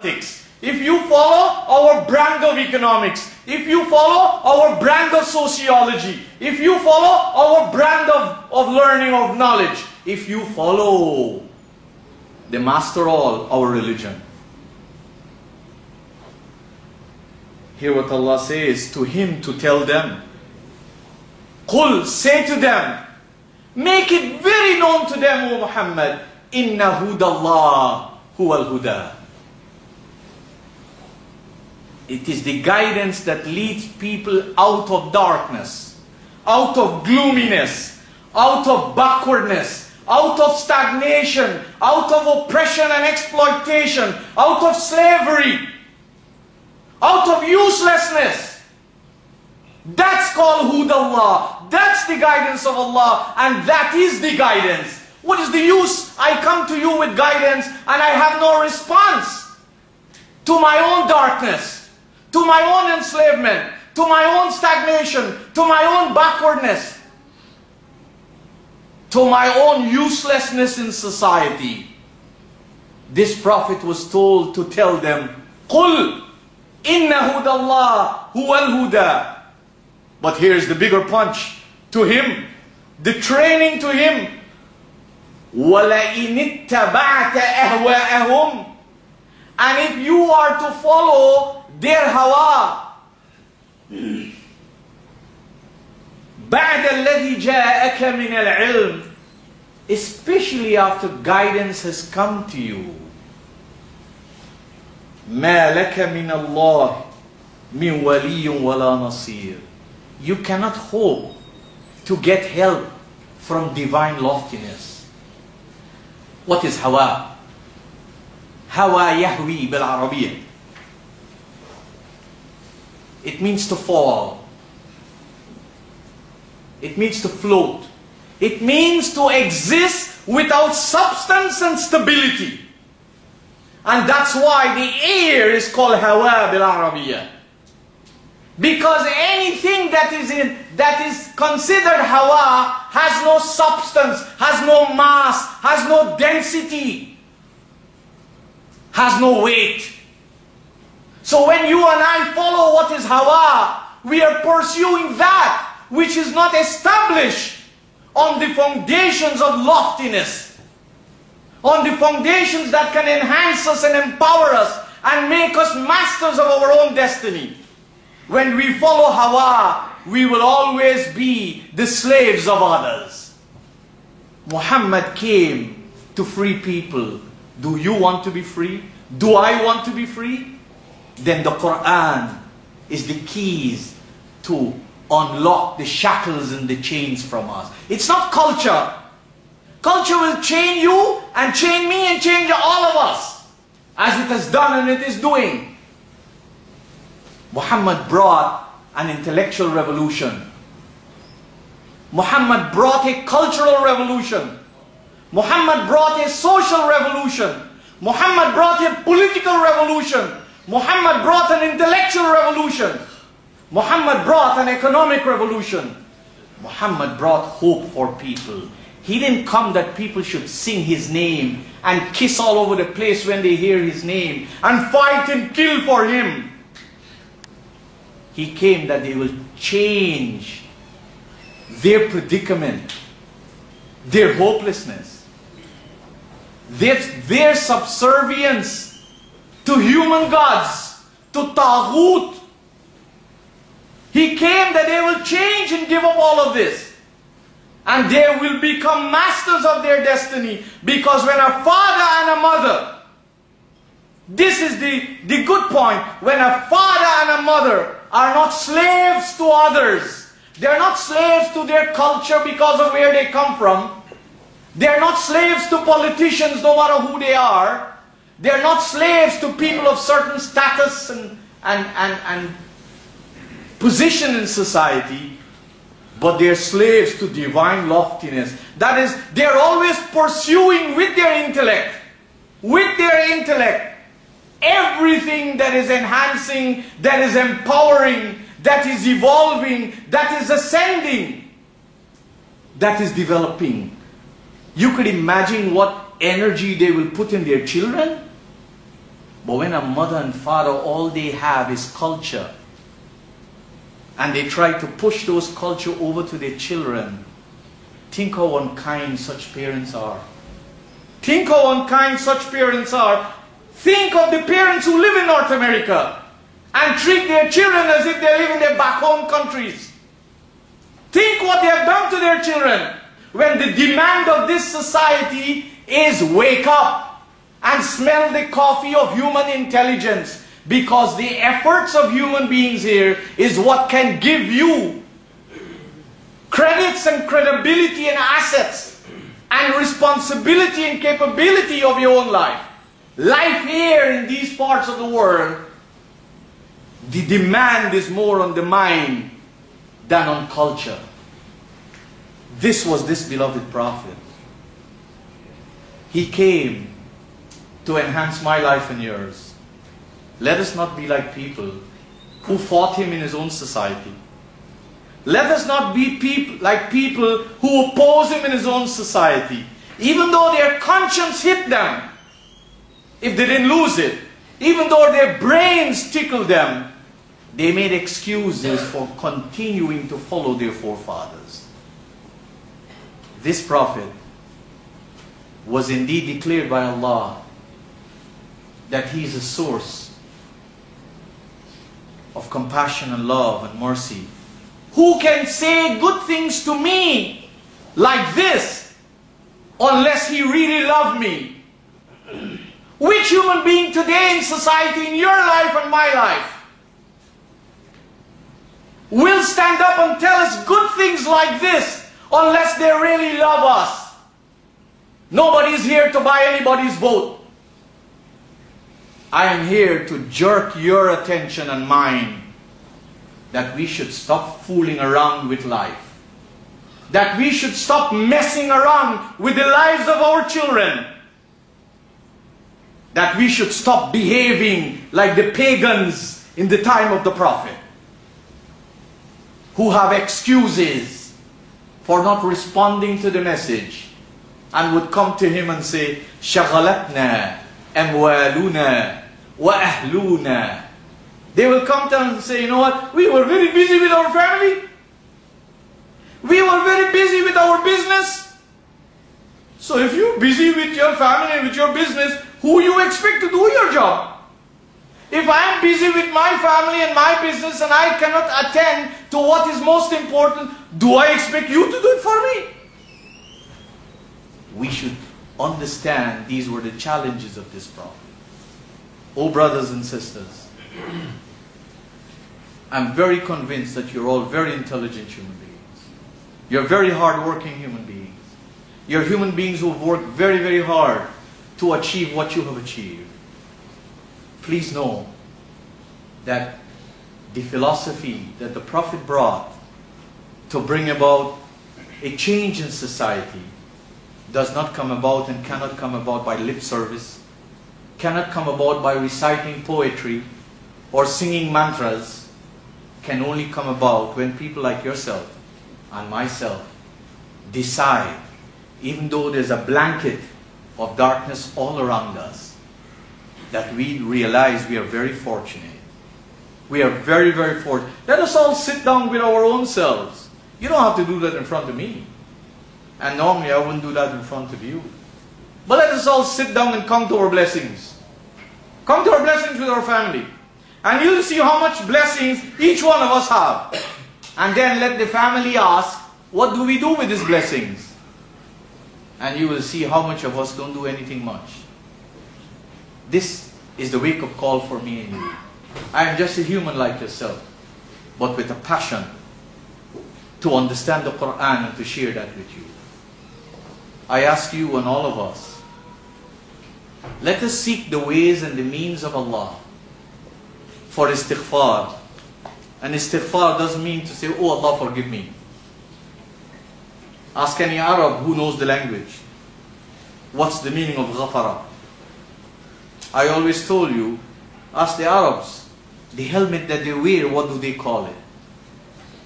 if you follow our brand of economics, if you follow our brand of sociology, if you follow our brand of learning, of knowledge, if you follow the master all, our religion. Hear what Allah says to him to tell them. Qul, say to them, make it very known to them, O Muhammad, Inna hudallah huwal huda. It is the guidance that leads people out of darkness, out of gloominess, out of backwardness, out of stagnation, out of oppression and exploitation, out of slavery, out of uselessness. That's called hudallah. That's the guidance of Allah, and that is the guidance. What is the use? I come to you with guidance and I have no response to my own darkness, to my own enslavement, to my own stagnation, to my own backwardness, to my own uselessness in society. This prophet was told to tell them, قُلْ إِنَّ هُدَى اللَّهِ هُوَ الْهُدَى. But here's the bigger punch to him, the training to him. وَلَئِنِ اتَّبَعْتَ أَهْوَاءَهُمْ. And if you are to follow their hawa, بَعْدَ الَّذِي جَاءَكَ مِنَ الْعِلْمِ, especially after guidance has come to you, مَا لَكَ مِنَ اللَّهِ مِنْ وَلِيٌّ وَلَا نَصِيرٌ. You cannot hope to get help from divine loftiness. What is hawa? Hawa yahwi bil Arabiya. It means to fall. It means to float. It means to exist without substance and stability. And that's why the air is called hawa bil Arabiya. Because anything that is considered hawa has no substance, has no mass, has no density, has no weight. So when you and I follow what is hawa, we are pursuing that which is not established on the foundations of loftiness, on the foundations that can enhance us and empower us and make us masters of our own destiny. When we follow hawa, we will always be the slaves of others. Muhammad came to free people. Do you want to be free? Do I want to be free? Then the Quran is the keys to unlock the shackles and the chains from us. It's not culture. Culture will chain you and chain me and change all of us, as it has done and it is doing. Muhammad brought an intellectual revolution. Muhammad brought a cultural revolution. Muhammad brought a social revolution. Muhammad brought a political revolution. Muhammad brought an intellectual revolution. Muhammad brought an economic revolution. Muhammad brought hope for people. He didn't come that people should sing his name and kiss all over the place when they hear his name and fight and kill for him. He came that they will change their predicament, their hopelessness, their subservience to human gods, to Taghut. He came that they will change and give up all of this. And they will become masters of their destiny. Because when a father and a mother, this is the good point, when a father and a mother are not slaves to others, they are not slaves to their culture because of where they come from, they are not slaves to politicians no matter who they are, they are not slaves to people of certain status and position in society, but they are slaves to divine loftiness. That is, they are always pursuing with their intellect, everything that is enhancing, that is empowering, that is evolving, that is ascending, that is developing. You could imagine what energy they will put in their children. But when a mother and father, all they have is culture, and they try to push those culture over to their children, think how unkind such parents are. Think how unkind such parents are. Think of the parents who live in North America and treat their children as if they live in their back home countries. Think what they have done to their children, when the demand of this society is wake up and smell the coffee of human intelligence, because the efforts of human beings here is what can give you credits and credibility and assets and responsibility and capability of your own life. Life here in these parts of the world, the demand is more on the mind than on culture. This was this beloved prophet. He came to enhance my life and yours. Let us not be like people who fought him in his own society. Let us not be like people who oppose him in his own society. Even though their conscience hit them, if they didn't lose it, even though their brains tickled them, they made excuses for continuing to follow their forefathers. This prophet was indeed declared by Allah that he is a source of compassion and love and mercy. Who can say good things to me like this unless he really loved me? Which human being today in society, in your life and my life, will stand up and tell us good things like this unless they really love us? Nobody's here to buy anybody's vote. I am here to jerk your attention and mine that we should stop fooling around with life. That we should stop messing around with the lives of our children. That we should stop behaving like the pagans in the time of the Prophet, who have excuses for not responding to the message, and would come to him and say, "Shaghalatna amwaluna wa ahluna." They will come to him and say, "You know what? We were very busy with our family. We were very busy with our business. So if you're busy with your family and with your business, who you expect to do your job? If I'm busy with my family and my business and I cannot attend to what is most important, do I expect you to do it for me?" We should understand these were the challenges of this prophet. Oh brothers and sisters, I'm very convinced that you're all very intelligent human beings. You're very hard-working human beings. You're human beings who have worked very, very hard to achieve what you have achieved. Please know that the philosophy that the Prophet brought to bring about a change in society does not come about and cannot come about by lip service, cannot come about by reciting poetry or singing mantras, can only come about when people like yourself and myself decide, even though there's a blanket of darkness all around us, that we realize we are very fortunate. We are very, very fortunate. Let us all sit down with our own selves. You don't have to do that in front of me. And normally I wouldn't do that in front of you. But let us all sit down and count our blessings. Count our blessings with our family. And you'll see how much blessings each one of us have. And then let the family ask, what do we do with these blessings? And you will see how much of us don't do anything much. This is the wake-up call for me and you. I am just a human like yourself, but with a passion to understand the Quran and to share that with you. I ask you and all of us, let us seek the ways and the means of Allah for istighfar. And istighfar doesn't mean to say, "Oh Allah, forgive me." Ask any Arab who knows the language. What's the meaning of ghafara? I always told you, ask the Arabs, the helmet that they wear, what do they call it?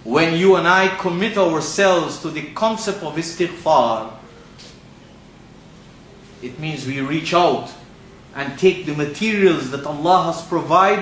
When you and I commit ourselves to the concept of istighfar, it means we reach out and take the materials that Allah has provided